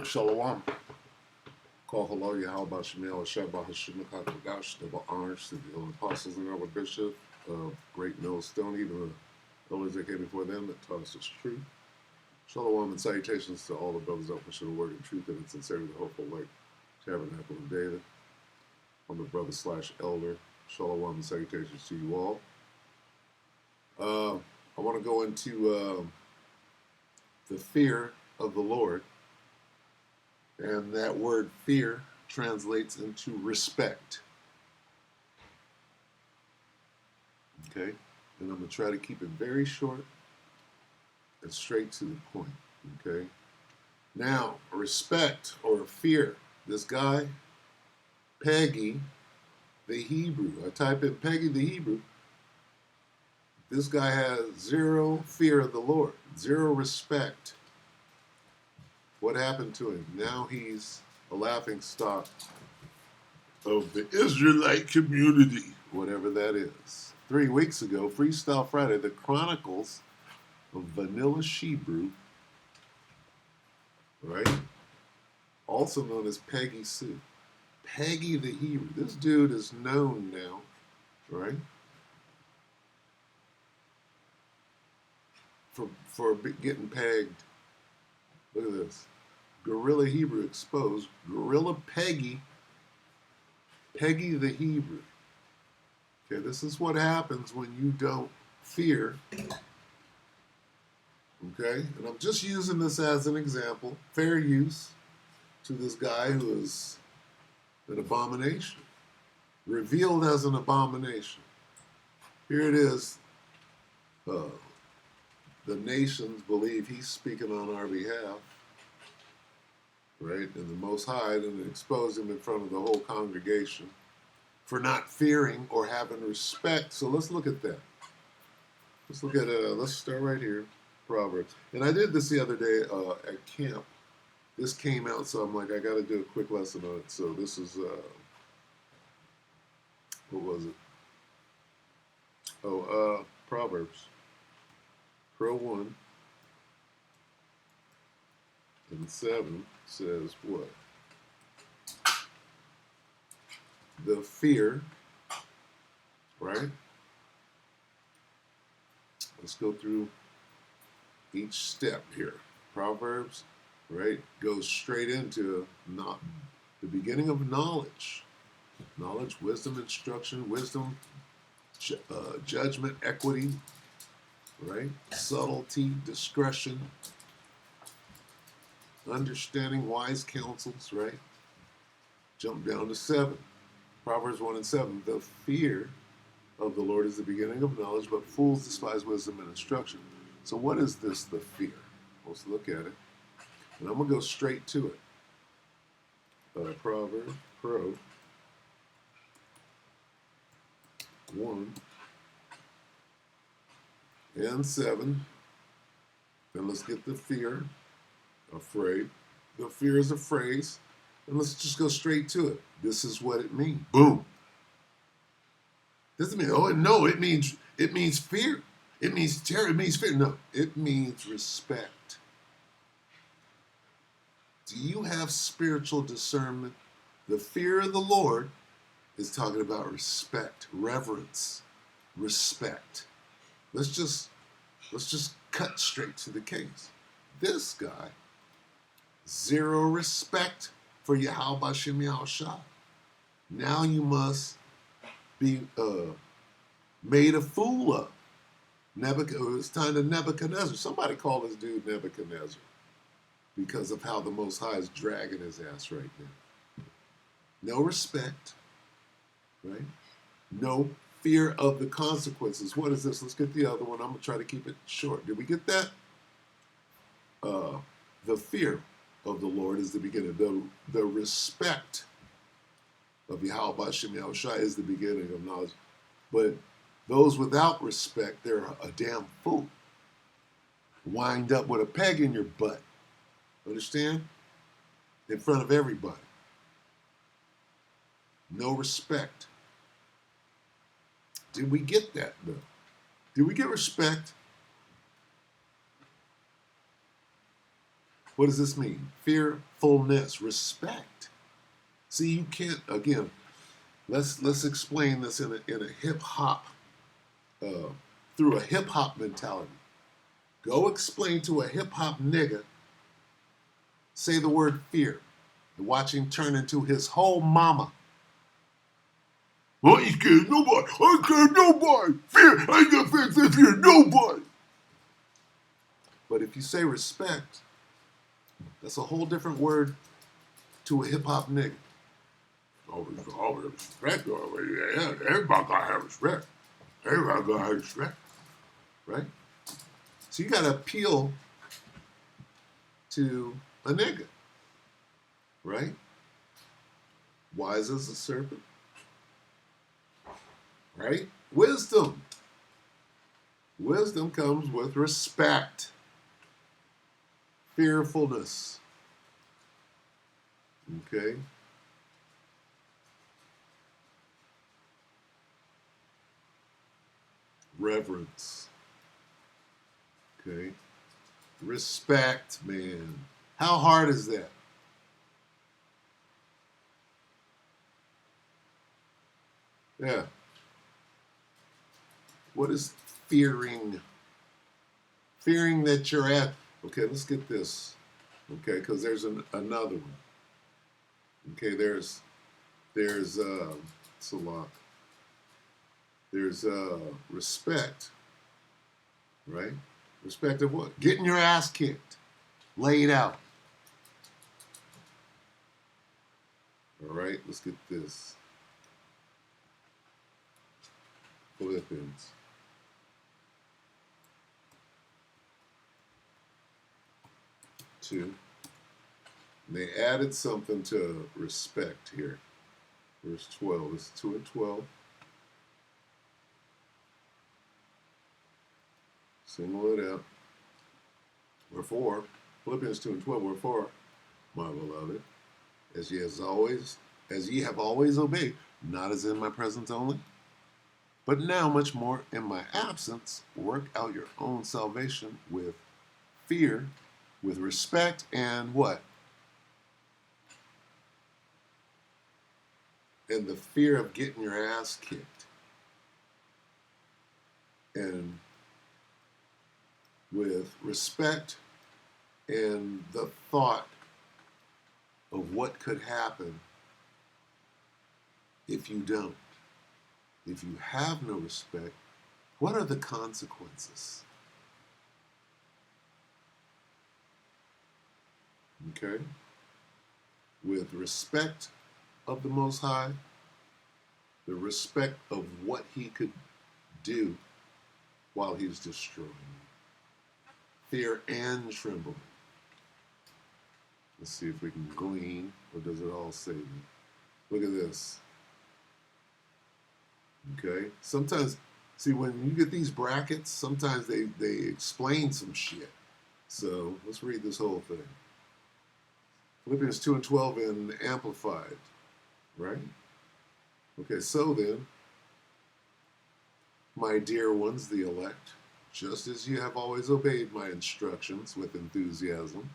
Shalom. Call hello, Yahweh Shemel, Shabbat Hashem, Kakadash, double honors to the old apostles and our bishop of Great Millstone, even the elders that came before them that taught us the truth. Shalom and salutations to all the brothers out pushing the word of truth and in sincerity, the hopeful light, tabernacle of David. I'm the brother / elder. Shalom and salutations to you all. I want to go into the fear of the Lord. And that word fear translates into respect. Okay? And I'm going to try to keep it very short and straight to the point. Okay? Now, respect or fear. This guy, Peggy the Hebrew. I type in Peggy the Hebrew. This guy has zero fear of the Lord, zero respect. What happened to him? Now he's a laughing stock of the Israelite community, whatever that is. 3 weeks ago, Freestyle Friday, the Chronicles of Vanilla Shebrew, right? Also known as Peggy Sue. Peggy the Hebrew. This dude is known now, right? For getting pegged. Look at this. Gorilla Hebrew exposed. Gorilla Peggy the Hebrew. Okay, this is what happens when you don't fear. Okay, and I'm just using this as an example. Fair use to this guy who is an abomination. Revealed as an abomination. Here it is. The nations believe he's speaking on our behalf. Right? And the Most High and expose him in front of the whole congregation for not fearing or having respect. So let's look at that. Let's look at let's start right here, Proverbs. And I did this the other day at camp. This came out, so I'm like, I got to do a quick lesson on it. So this is what was it? Oh, Proverbs, Pro 1 and 7 says what? The fear, right? Let's go through each step here. Proverbs, right, goes straight into the beginning of knowledge. Knowledge, wisdom, instruction, wisdom, judgment, equity, right? Subtlety, discretion, understanding, wise counsels, right? Jump down to 7. Proverbs 1 and 7. The fear of the Lord is the beginning of knowledge, but fools despise wisdom and instruction. So what is this, the fear? Let's look at it. And I'm going to go straight to it. Proverbs, Pro 1 and 7. And let's get the fear, afraid. The fear is a phrase. And let's just go straight to it. This is what it means. Boom. Doesn't mean, no, it means fear. It means terror. It means fear. No, it means respect. Do you have spiritual discernment? The fear of the Lord is talking about respect, reverence, respect. Let's just cut straight to the case. This guy, zero respect for Yahweh Shem Yahushua. Now you must be made a fool of. It's time to Nebuchadnezzar. Somebody call this dude Nebuchadnezzar because of how the Most High is dragging his ass right now. No respect, right? No fear of the consequences. What is this? Let's get the other one. I'm going to try to keep it short. Did we get that? The fear of the Lord is the beginning. The respect of Yahweh Shem Yahushua is the beginning of knowledge. But those without respect, they're a damn fool. Wind up with a peg in your butt. Understand? In front of everybody. No respect. Did we get that, though? Did we get respect? What does this mean? Fearfulness, respect. See, you can't, again, let's explain this in a hip hop, through a hip hop mentality. Go explain to a hip hop nigga, say the word fear, and watch him turn into his whole mama. I ain't scared of nobody. I ain't scared of nobody. Fear. I ain't got fear of nobody. But if you say respect, that's a whole different word to a hip hop nigga. Always respect. Yeah, everybody gotta have respect. Everybody gotta have respect. Right? So you gotta appeal to a nigga. Right? Wise as a serpent. Right? Wisdom. Wisdom comes with respect. Fearfulness. Okay? Reverence. Okay? Respect, man. How hard is that? Yeah. What is fearing? Fearing that you're at. Okay, let's get this. Okay, because there's another one. Okay, there's Salak. There's respect, right? Respect of what? Getting your ass kicked, laid out. All right, let's get this. Philippians. And they added something to respect here. Verse 12. It's 2 and 12. Single it out. Wherefore, Philippians 2 and 12. Wherefore, my beloved, as ye have always obeyed, not as in my presence only, but now much more in my absence, work out your own salvation with fear, with respect, and what? And the fear of getting your ass kicked. And with respect and the thought of what could happen if you don't. If you have no respect, what are the consequences? Okay? With respect of the Most High, the respect of what he could do while he's destroying you. Fear and trembling. Let's see if we can glean, or does it all say me? Look at this. Okay? Sometimes, see, when you get these brackets, sometimes they explain some shit. So let's read this whole thing. Philippians 2 and 12 in Amplified, right? Okay, so then, my dear ones, the elect, just as you have always obeyed my instructions with enthusiasm,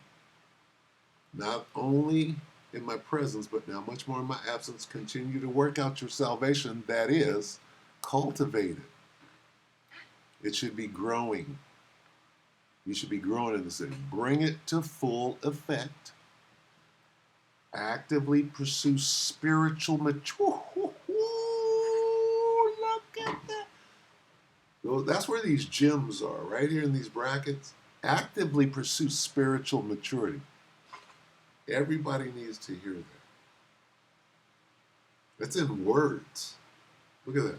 not only in my presence, but now much more in my absence, continue to work out your salvation, that is, cultivate it. It should be growing. You should be growing in the city. Bring it to full effect. Actively pursue spiritual maturity. Look at that. Well, that's where these gems are, right here in these brackets. Actively pursue spiritual maturity. Everybody needs to hear that. That's in words. Look at that.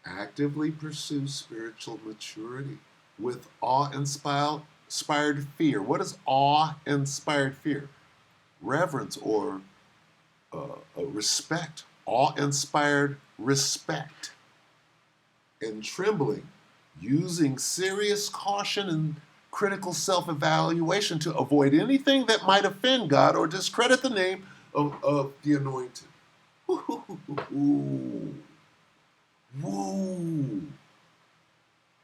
Actively pursue spiritual maturity with awe-inspired fear. What is awe-inspired fear? Reverence or respect. Awe-inspired respect. And trembling, using serious caution and critical self-evaluation to avoid anything that might offend God or discredit the name of the anointed. Woo.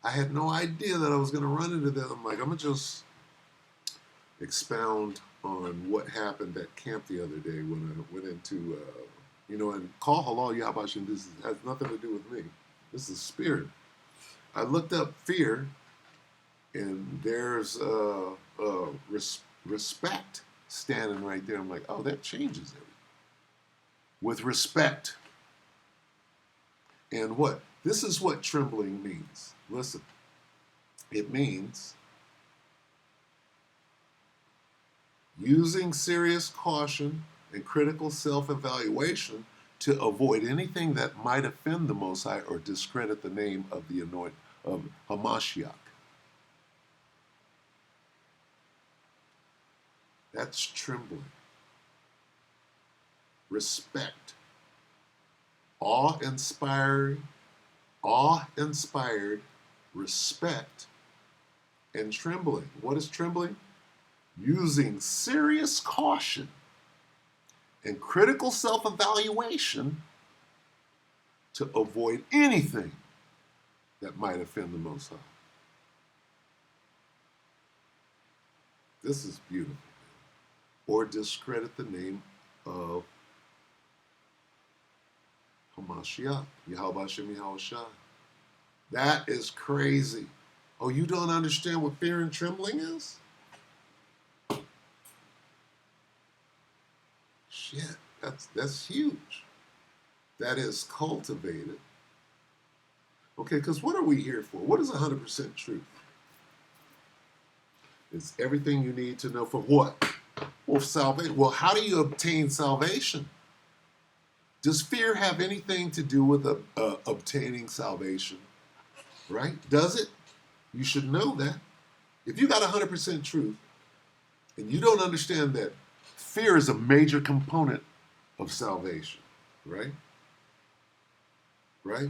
I had no idea that I was going to run into that. I'm like, I'm going to just expound on what happened at camp the other day when I went into, and call halal yabashin. This has nothing to do with me. This is spirit. I looked up fear, and there's respect standing right there. I'm like, oh, that changes everything. With respect. And what? This is what trembling means. Listen, it means using serious caution and critical self-evaluation to avoid anything that might offend the Most High or discredit the name of the anointed of Hamashiach. That's trembling. Respect. Awe-inspired respect and trembling. What is trembling? Using serious caution and critical self-evaluation to avoid anything that might offend the Most High. This is beautiful. Or discredit the name of Hamashiach, Yahweh Hashem Yahushua. That is crazy. Oh, you don't understand what fear and trembling is? Shit, that's huge. That is cultivated. Okay, because what are we here for? What is 100% truth? It's everything you need to know for what? Well, salvation. Well, how do you obtain salvation? Does fear have anything to do with obtaining salvation? Right? Does it? You should know that. If you got 100% truth and you don't understand that fear is a major component of salvation, right? Right?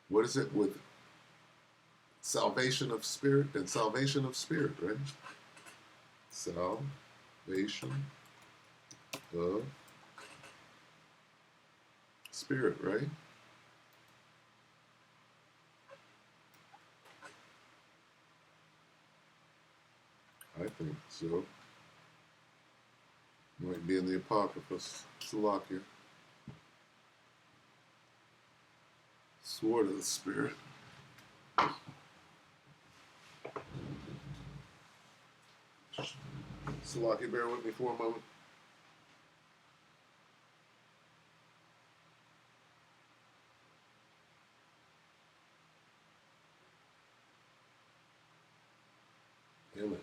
What is it with salvation of spirit and salvation of spirit, right? Salvation of spirit, right? I think so. Might be in the Apocrypha, Salakia. Sword of the Spirit. Salakia, bear with me for a moment. Amen.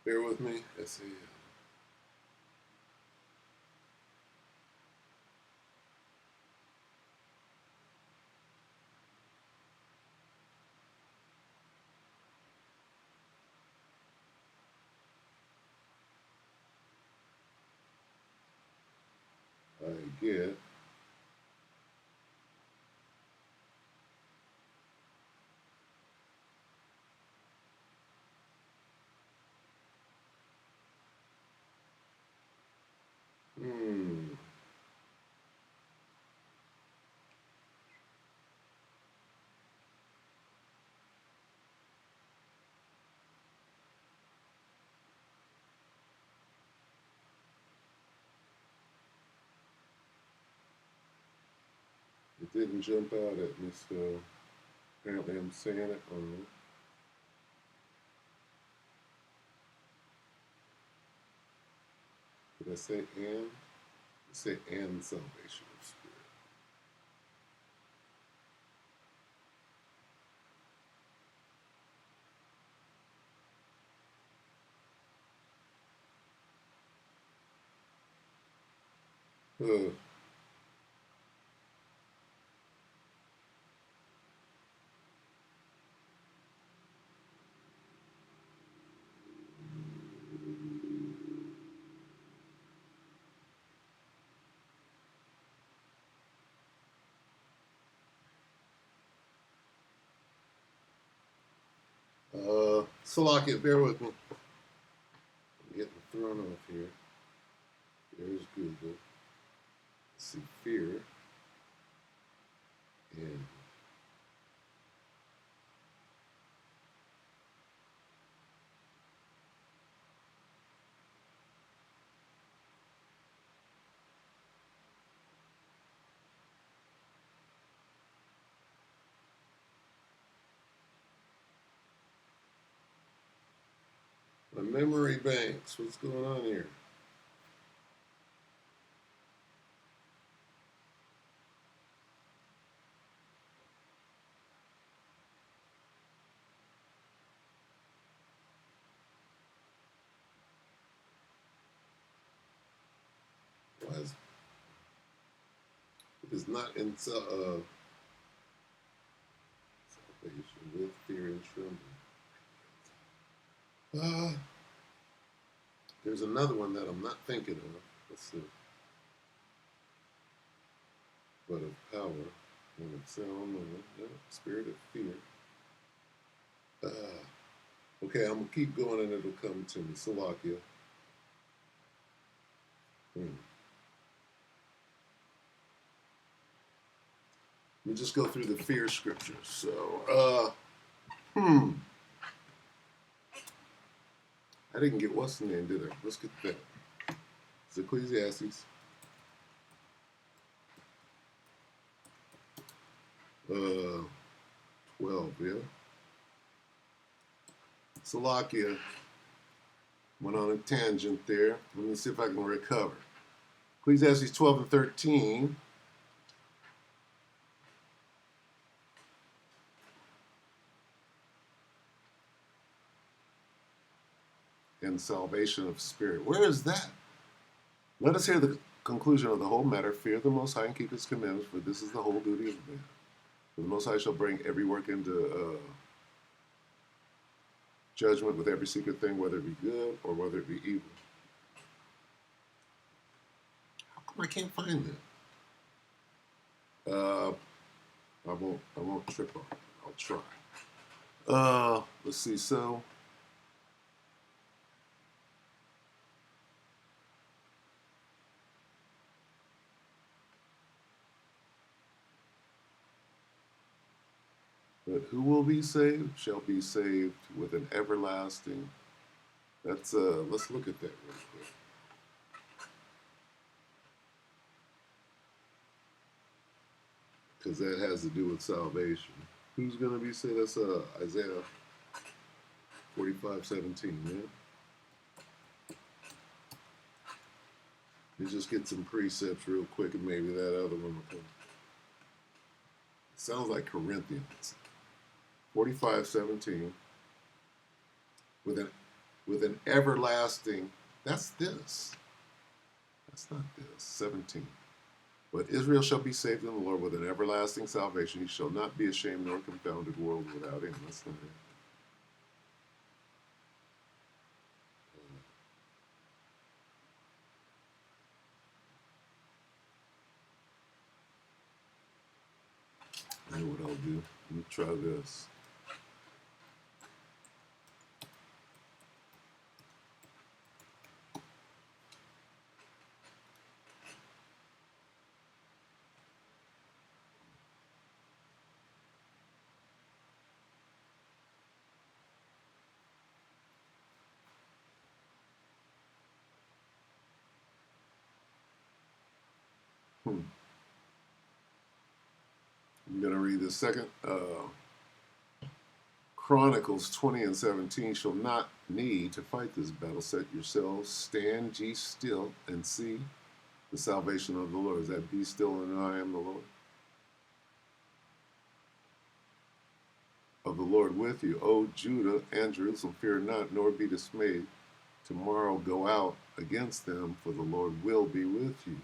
Bear with me. Let's see. I get It didn't jump out at me, so apparently I'm saying it wrong. Did I say and? I say and salvation of spirit. Salakia, bear with me. I'm getting thrown off here. There's Google. Let's see, fear and My memory banks. What's going on here? Why is it is not in salvation with fear and trembling. There's another one that I'm not thinking of. Let's see. But of power and of sound mind, yeah, spirit of fear. Okay, I'm gonna keep going and it'll come to me. Salakia. Let me just go through the fear scriptures. So, I didn't get what's the name, did I? Let's get that. It's Ecclesiastes. 12, yeah. Salakia went on a tangent there. Let me see if I can recover. Ecclesiastes 12 and 13. And salvation of spirit. Where is that? Let us hear the conclusion of the whole matter. Fear the Most High and keep His commandments, for this is the whole duty of man. For the Most High shall bring every work into judgment with every secret thing, whether it be good or whether it be evil. How come I can't find that? I won't trip on it. I'll try. Let's see. So. But who will be saved shall be saved with an everlasting. Let's look at that real quick. Because that has to do with salvation. Who's going to be saved? That's Isaiah 45:17, yeah? Let's just get some precepts real quick and maybe that other one will come. It sounds like Corinthians. 45:17. With an everlasting. That's this. That's not this. 17. But Israel shall be saved in the Lord with an everlasting salvation. He shall not be ashamed nor confounded, world without him. That's not it. I know what I'll do. Let me try this. I'm going to read the second. Chronicles 20 and 17 shall not need to fight this battle. Set yourselves, stand ye still, and see the salvation of the Lord. Is that be still and I am the Lord? Of the Lord with you. O Judah and Jerusalem, fear not, nor be dismayed. Tomorrow go out against them, for the Lord will be with you.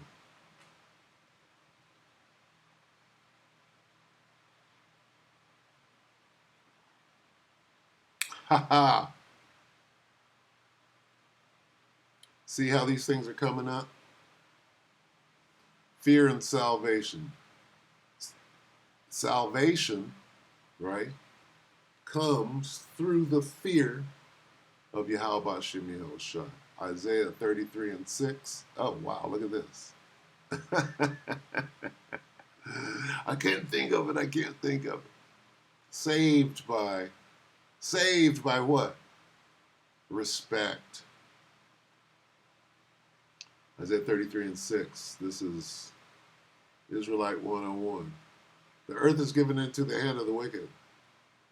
Ha ha! See how these things are coming up? Fear and salvation. Salvation, right, comes through the fear of Yahweh Hashem Yahushua. Isaiah 33 and 6. Oh, wow, look at this. I can't think of it. Saved by what? Respect. Isaiah 33 and 6. This is Israelite 101. The earth is given into the hand of the wicked.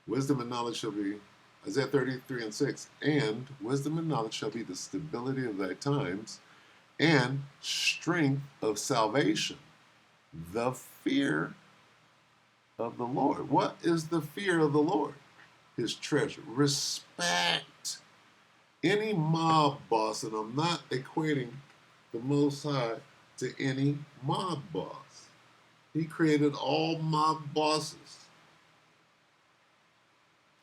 Wisdom and knowledge shall be Isaiah 33:6, and wisdom and knowledge shall be the stability of thy times, and strength of salvation, the fear of the Lord. What is the fear of the Lord? His treasure. Respect. Any mob boss, and I'm not equating the Most High to any mob boss. He created all mob bosses,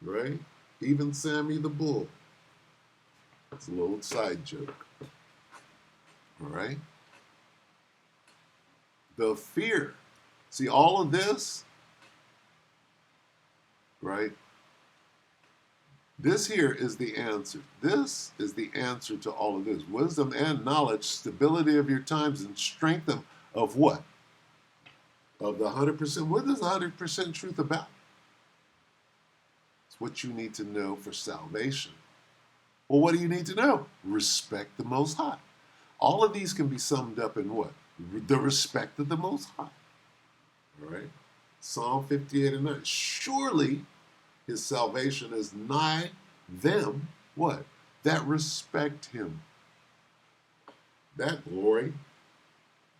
right? Even Sammy the Bull. That's a little side joke. All right? The fear. See, all of this, right? This here is the answer. This is the answer to all of this. Wisdom and knowledge, stability of your times, and strength of what? Of the 100%. What is 100% truth about? It's what you need to know for salvation. Well, what do you need to know? Respect the Most High. All of these can be summed up in what? The respect of the Most High. All right? Psalm 58:9. Surely his salvation is nigh them, what? That respect him. That glory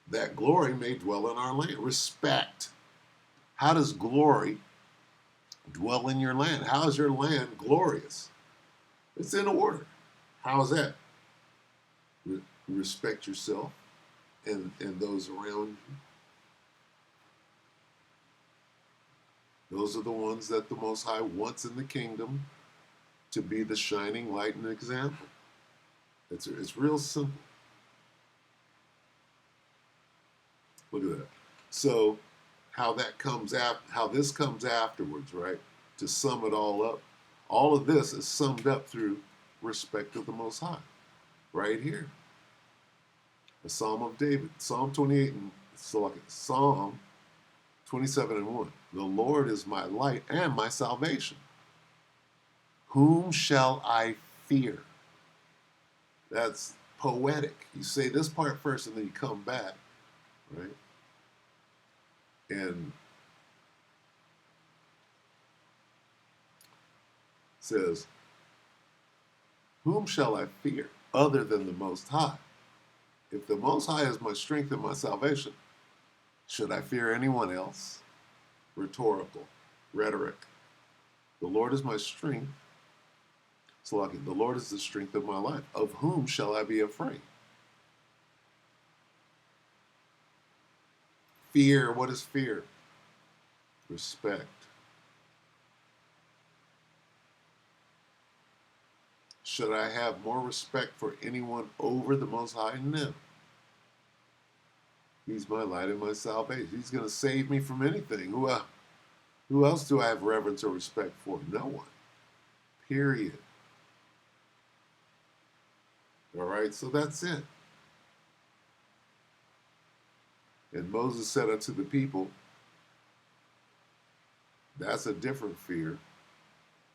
may dwell in our land. Respect. How does glory dwell in your land? How is your land glorious? It's in order. How is that? Respect yourself and those around you. Those are the ones that the Most High wants in the kingdom to be the shining light and example. It's real simple. Look at that. So how this comes afterwards, right? To sum it all up, all of this is summed up through respect of the Most High, right here. The Psalm of David, Psalm 28 and Psalm 27:1. The Lord is my light and my salvation. Whom shall I fear? That's poetic. You say this part first and then you come back, right? And says, whom shall I fear other than the Most High? If the Most High is my strength and my salvation, should I fear anyone else? Rhetorical, rhetoric. The Lord is my strength. The Lord is the strength of my life. Of whom shall I be afraid? Fear. What is fear? Respect. Should I have more respect for anyone over the Most High? No. He's my light and my salvation. He's going to save me from anything. Who else do I have reverence or respect for? No one. Period. All right, so that's it. And Moses said unto the people, that's a different fear.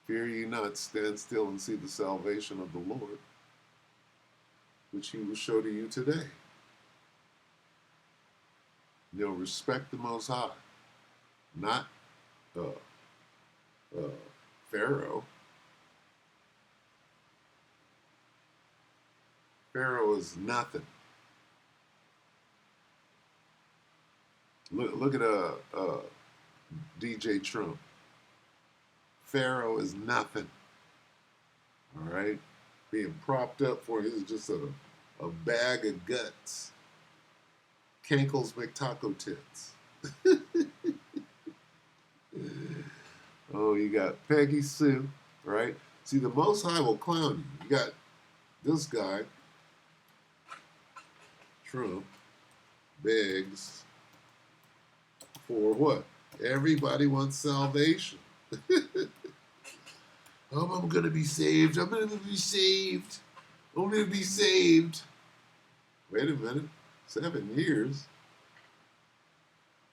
Fear ye not, stand still and see the salvation of the Lord, which he will show to you today. Respect the Most High, not Pharaoh. Pharaoh is nothing. Look at DJ Trump. Pharaoh is nothing. All right, being propped up for it is just a bag of guts. Cankles make taco tits. Oh, you got Peggy Sue, right? See, the Most High will clown you. You got this guy, Trump, begs for what? Everybody wants salvation. I'm going to be saved. I'm going to be saved. I'm going to be saved. Wait a minute. 7 years.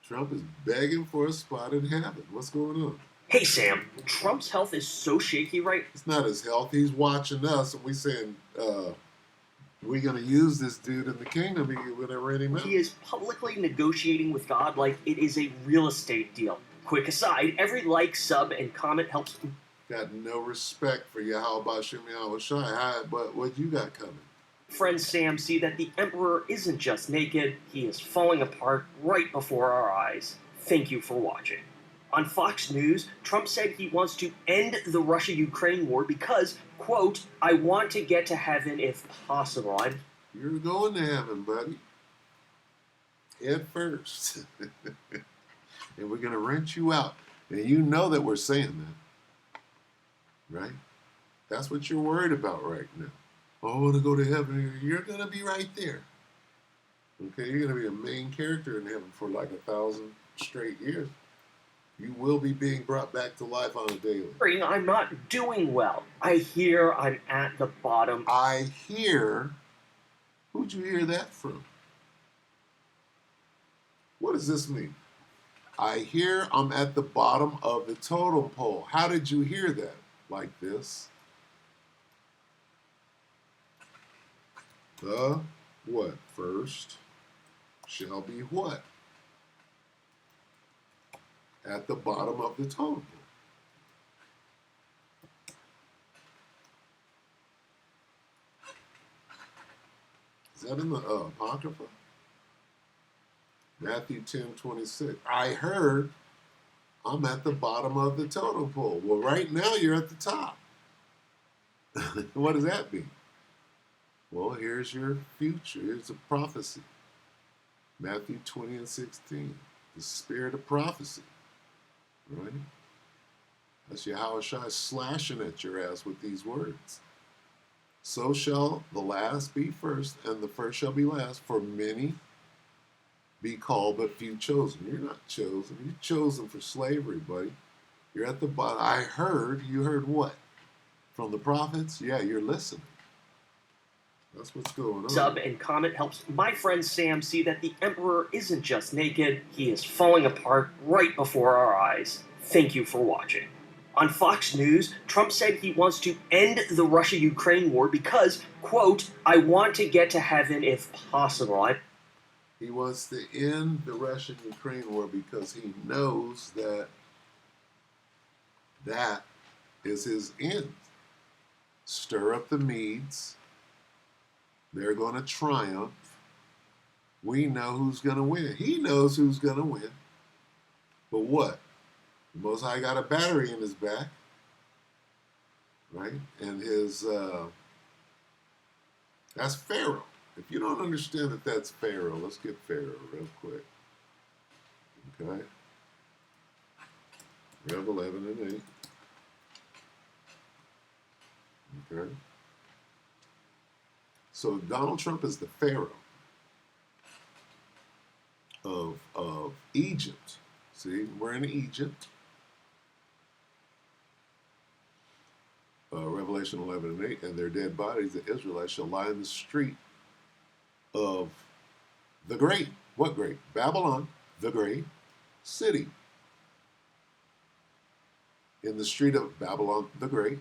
Trump is begging for a spot in heaven. What's going on? Hey, Sam. Trump's health is so shaky, right? It's not his health. He's watching us, and we're saying, we're going to use this dude in the kingdom whenever any minute. He is publicly negotiating with God like it is a real estate deal. Quick aside, every like, sub, and comment helps Got no respect for Yahweh Bashem Yahweh Shai. But what you got coming? Friend Sam see that the Emperor isn't just naked, he is falling apart right before our eyes. Thank you for watching. On Fox News, Trump said he wants to end the Russia-Ukraine war because, quote, I want to get to heaven if possible. You're going to heaven, buddy. Head first. And we're going to rent you out. And you know that we're saying that. Right? That's what you're worried about right now. Oh, I want to go to heaven. You're going to be right there. Okay? You're going to be a main character in heaven for like 1,000 straight years. You will be being brought back to life on a daily. I'm not doing well. I hear I'm at the bottom. I hear? Who'd you hear that from? What does this mean? I hear I'm at the bottom of the totem pole. How did you hear that? Like this. The what? First shall be what? At the bottom of the totem pole. Is that in the Apocrypha? Matthew 10:26. I heard I'm at the bottom of the totem pole. Well, right now you're at the top. What does that mean? Well, here's your future. Here's a prophecy. Matthew 20:16. The spirit of prophecy. Right? That's Yahweh Shai slashing at your ass with these words. So shall the last be first, and the first shall be last, for many be called, but few chosen. You're not chosen. You're chosen for slavery, buddy. You're at the bottom. I heard. You heard what? From the prophets? Yeah, you're listening. That's what's going on. Sub and comment helps my friend Sam see that the Emperor isn't just naked, he is falling apart right before our eyes. Thank you for watching. On Fox News, Trump said he wants to end the Russia-Ukraine war because, quote, I want to get to heaven if possible. He wants to end the Russian-Ukraine war because he knows that that is his end. Stir up the Medes. They're going to triumph. We know who's going to win. He knows who's going to win. But what? The Most High got a battery in his back. Right? And that's Pharaoh. If you don't understand that that's Pharaoh, let's get Pharaoh real quick. Okay? Rev 11 and 8. Okay? So Donald Trump is the Pharaoh of Egypt. See, we're in Egypt. Revelation 11 and 8, and their dead bodies, the Israelites, shall lie in the street of the great, what great? Babylon, the great city. In the street of Babylon, the great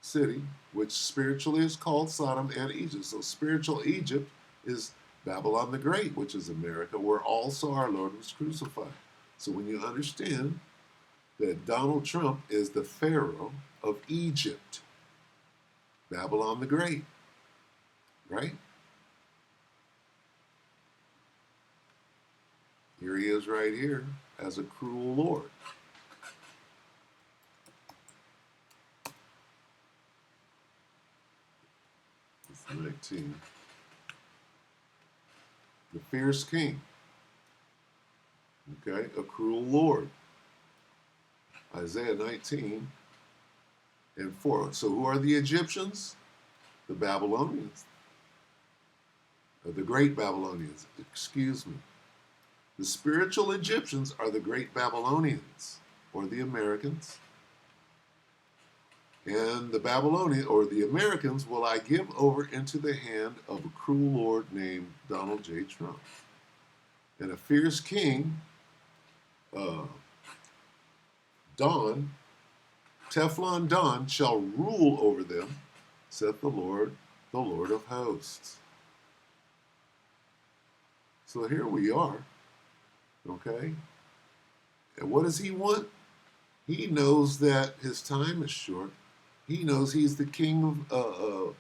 city, which spiritually is called Sodom and Egypt. So spiritual Egypt is Babylon the Great, which is America, where also our Lord was crucified. So when you understand that Donald Trump is the Pharaoh of Egypt, Babylon the Great, right? Here he is right here as a cruel Lord. It's 19. The fierce king. Okay, a cruel Lord. Isaiah 19 and 4. So who are the Egyptians? The Babylonians. The great Babylonians, excuse me. The spiritual Egyptians are the great Babylonians, or the Americans. And the Babylonians, or the Americans, will I give over into the hand of a cruel lord named Donald J. Trump. And a fierce king, Don, Teflon Don, shall rule over them, saith the Lord of hosts. So here we are, okay? And what does he want? He knows that his time is short. He knows he's the king of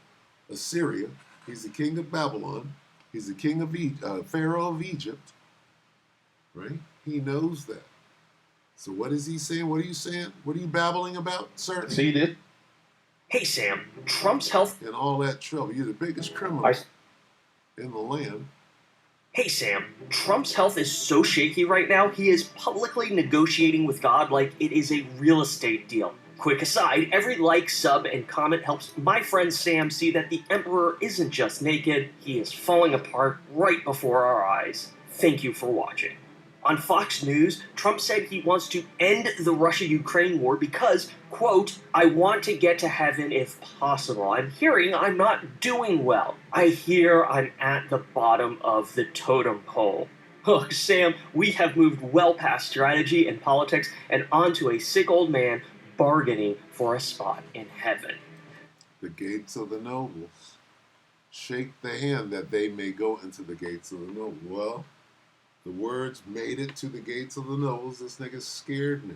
Assyria. He's the king of Babylon. He's the king of Pharaoh of Egypt. Right? He knows that. So what is he saying? What are you saying? What are you babbling about? Certainly. See this? Hey Sam, Trump's health. And all that trouble. You're the biggest criminal in the land. Hey Sam, Trump's health is so shaky right now, he is publicly negotiating with God like it is a real estate deal. Quick aside, every like, sub, and comment helps my friend Sam see that the Emperor isn't just naked, he is falling apart right before our eyes. Thank you for watching. On Fox News, Trump said he wants to end the Russia-Ukraine war because, quote, I want to get to heaven if possible. I'm hearing I'm not doing well. I hear I'm at the bottom of the totem pole. Look, Sam, we have moved well past strategy and politics and onto a sick old man bargaining for a spot in heaven. The gates of the nobles. Shake the hand that they may go into the gates of the nobles. Well, the words made it to the gates of the nobles. This nigga's scared now.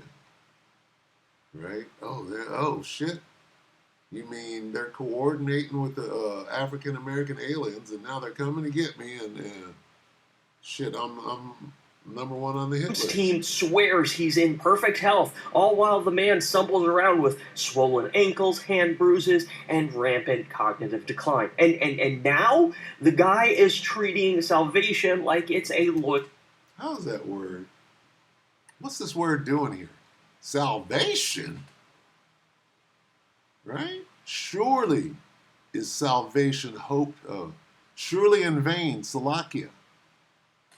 Right? Oh, shit. You mean they're coordinating with the African American aliens, and now they're coming to get me, and shit, I'm number one on the hit Trump's list. team swears he's in perfect health, all while the man stumbles around with swollen ankles, hand bruises, and rampant cognitive decline. And now the guy is treating salvation like it's a How's that word? What's this word doing here? Salvation? Right? Surely is salvation hoped of. Surely in vain, Salakia.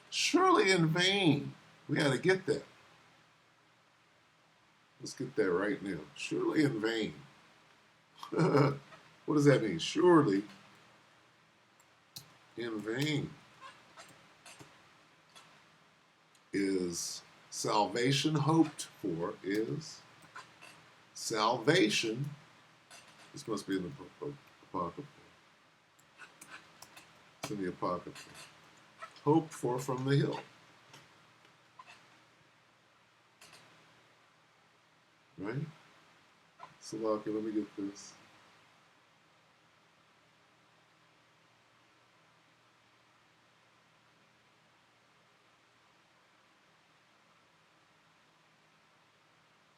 Surely in vain. We got to get that. Let's get that right now. Surely in vain. What does that mean? Surely in vain. Is salvation hoped for? Is salvation, this must be in the Apocrypha. It's in the Apocrypha. Hoped for from the hill. Right? Salaki, let me get this.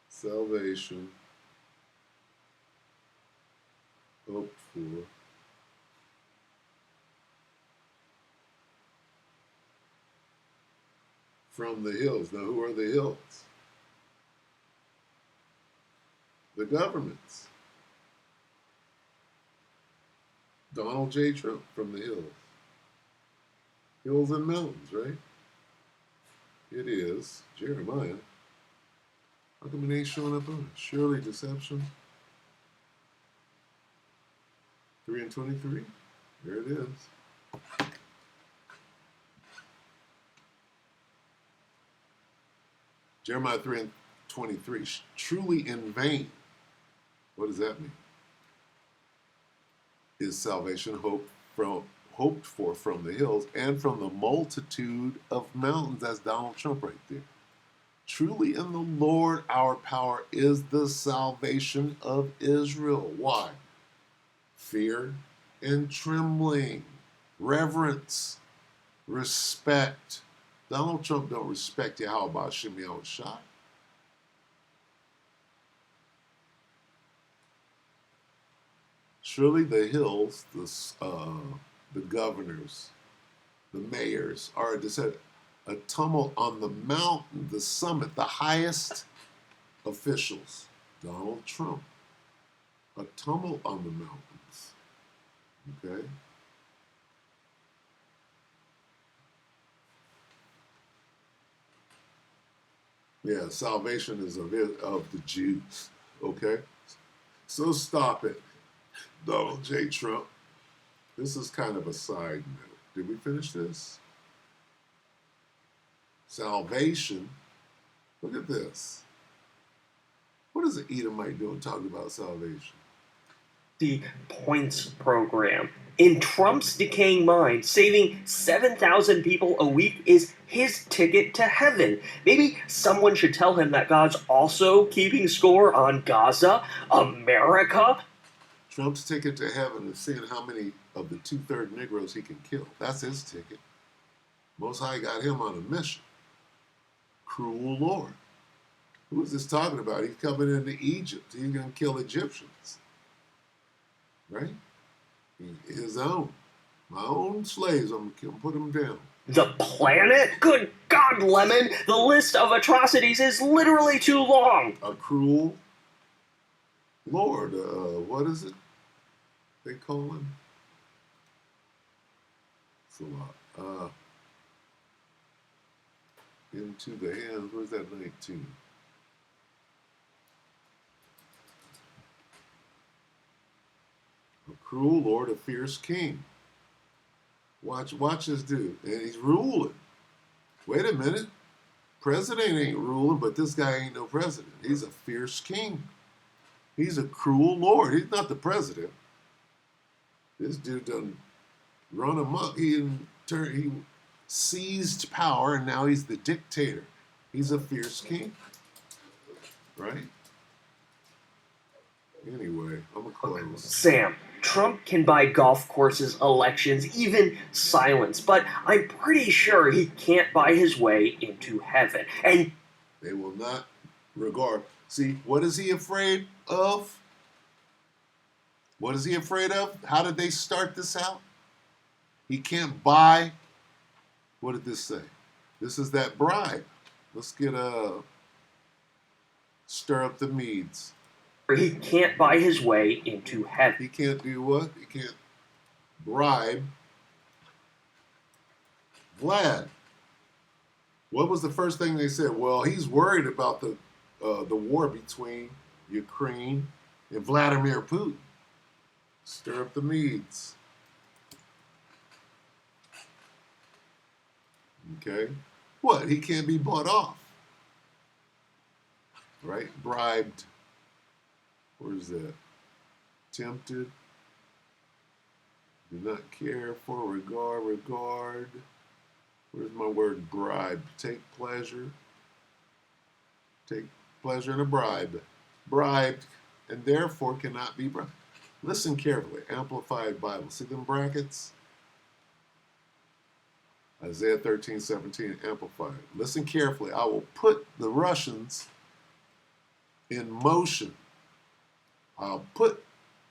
Salvation, hoped for, from the hills. Now, who are the hills? The governments. Donald J. Trump from the hills. Hills and mountains, right? It is Jeremiah. How come it ain't showing up on it? Surely deception. 3 and 23. There it is. Jeremiah 3 and 23. Truly in vain. What does that mean? Is salvation hoped for from the hills and from the multitude of mountains? That's Donald Trump right there. Truly in the Lord our power is the salvation of Israel. Why? Fear and trembling, reverence, respect. Donald Trump don't respect you. How about Shimei Shai? Surely the hills, the governors, the mayors are a tumult on the mountain, the summit, the highest officials. Donald Trump. A tumult on the mountains. Okay? Yeah, salvation is of the Jews. Okay? So stop it, Donald J. Trump. This is kind of a side note. Did we finish this? Salvation. Look at this. What is the Edomite doing talking about salvation? the points program. In Trump's decaying mind, saving 7,000 people a week is his ticket to heaven. Maybe someone should tell him that God's also keeping score on Gaza, America. Trump's ticket to heaven is seeing how many of the two-thirds Negroes he can kill. That's his ticket. Most High got him on a mission. Cruel Lord. Who is this talking about? He's coming into Egypt. He's going to kill Egyptians. Right? His own. My own slaves, I'm going to put them down. The planet? Good God, Lemon! The list of atrocities is literally too long! A cruel Lord. What is it they call him? It's a lot. Into the hands. Where's that 19? A cruel Lord, a fierce king. Watch this dude. And he's ruling. Wait a minute. President ain't ruling, but this guy ain't no president. He's a fierce king. He's a cruel Lord. He's not the president. This dude done run amok. He seized power, and now he's the dictator. He's a fierce king. Right? Anyway, I'm going to close. Sam, Trump can buy golf courses, elections, even silence, but I'm pretty sure he can't buy his way into heaven. And they will not regard. See, what is he afraid of? What is he afraid of? How did they start this out? He can't buy. What did this say? This is that bribe. Let's get stir up the Medes. He can't buy his way into heaven. He can't do what? He can't bribe Vlad. What was the first thing they said? Well, he's worried about the war between Ukraine and Vladimir Putin. Stir up the Medes. Okay? What? He can't be bought off. Right? Bribed. Where's that? Tempted. Do not care for regard. Where's my word bribe? Take pleasure. Take pleasure in a bribe. Bribed, and therefore cannot be bribed. Listen carefully. Amplified Bible. See them brackets? Isaiah 13:17, Amplified. Listen carefully. I will put the Russians in motion. I'll put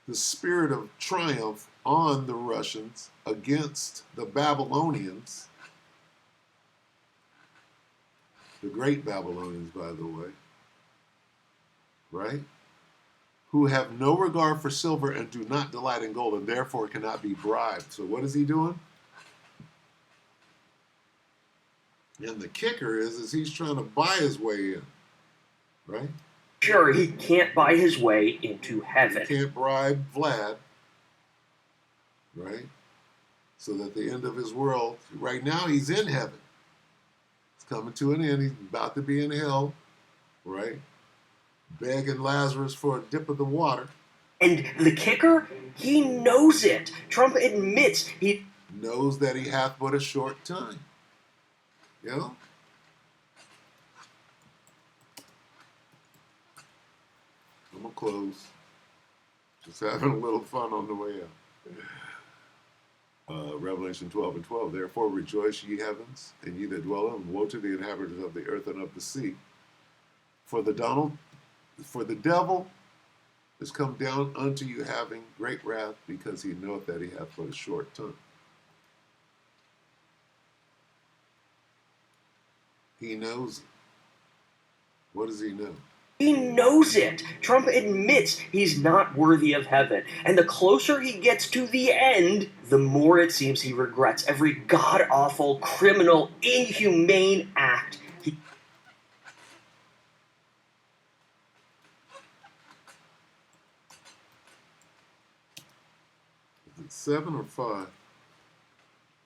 the spirit of triumph on the Russians against the Babylonians. The great Babylonians, by the way. Right? Who have no regard for silver and do not delight in gold and therefore cannot be bribed. So what is he doing? And the kicker is he's trying to buy his way in. Right? Sure, he can't buy his way into heaven. He can't bribe Vlad. Right? So that the end of his world, right now he's in heaven. It's coming to an end. He's about to be in hell. Right? Begging Lazarus for a dip of the water. And the kicker? He knows it. Trump admits he knows that he hath but a short time. You know? I'm going to close. Just having a little fun on the way out. Revelation 12:12. Therefore rejoice, ye heavens, and ye that dwell in them. Woe to the inhabitants of the earth and of the sea. For the devil is come down unto you having great wrath, because he knoweth that he hath but a short time. He knows it. What does he know? He knows it. Trump admits he's not worthy of heaven. And the closer he gets to the end, the more it seems he regrets every god-awful, criminal, inhumane act he... 7 or 5?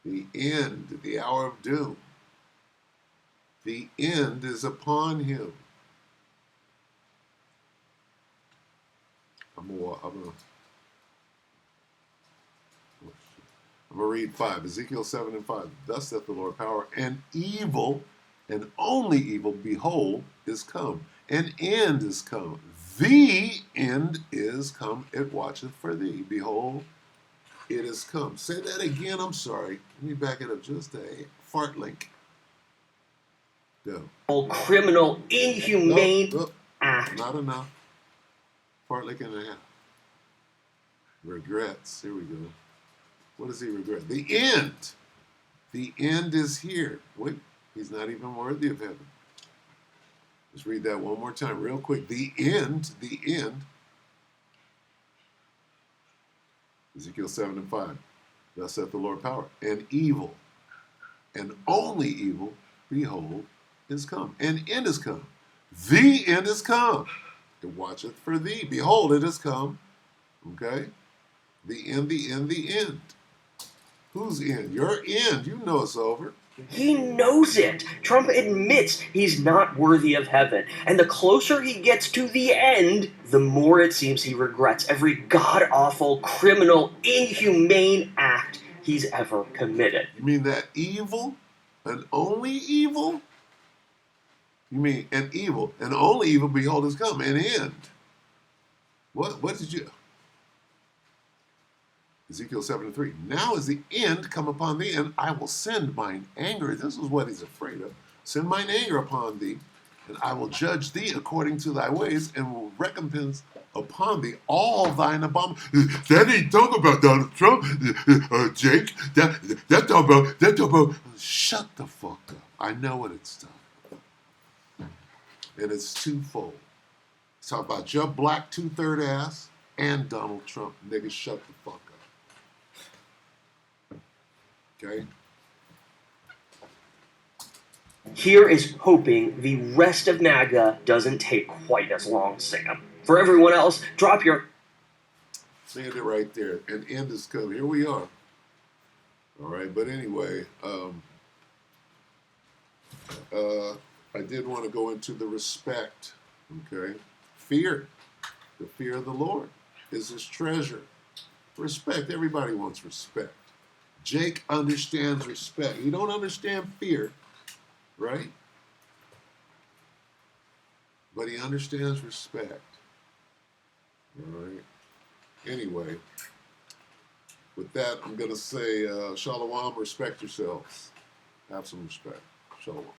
The end, the hour of doom. The end is upon him. I'm gonna I'm going to read 5. Ezekiel 7 and 5. Thus saith the Lord, power and evil, and only evil, behold, is come. An end is come. The end is come. It watcheth for thee. Behold, it is come. Say that again. I'm sorry. Let me back it up just a fart link. Go. Criminal, inhumane act. Not enough. Fart link and a half. Regrets. Here we go. What does he regret? The end. The end is here. Wait, he's not even worthy of heaven. Let's read that one more time real quick. The end. Ezekiel 7 and 5. Thus saith the Lord power. And evil, and only evil, behold, is come. An end is come. The end is come. It watcheth for thee. Behold, it is come. Okay? The end, the end, the end. Whose end? Your end. You know it's over. He knows it. Trump admits he's not worthy of heaven. And the closer he gets to the end, the more it seems he regrets every god-awful, criminal, inhumane act he's ever committed. You mean that evil and only evil? You mean an evil and only evil, behold, has come, an end. What did you... Ezekiel 7 and 3. Now is the end come upon thee, and I will send mine anger. This is what he's afraid of. Send mine anger upon thee, and I will judge thee according to thy ways, and will recompense upon thee all thine abominations. That ain't talking about Donald Trump, Jake. That talking about. Shut the fuck up. I know what it's talking about. And it's twofold. It's talking about your black 2/3 ass and Donald Trump. Nigga, shut the fuck up. Okay. Here is hoping the rest of MAGA doesn't take quite as long, Sam. For everyone else, drop your... Saying it right there. An end is coming. Here we are. All right. But anyway, I did want to go into the respect. Okay. Fear. The fear of the Lord is his treasure. Respect. Everybody wants respect. Jake understands respect. He don't understand fear, right? But he understands respect. All right. Anyway, with that, I'm going to say, Shalom, respect yourselves. Have some respect. Shalom.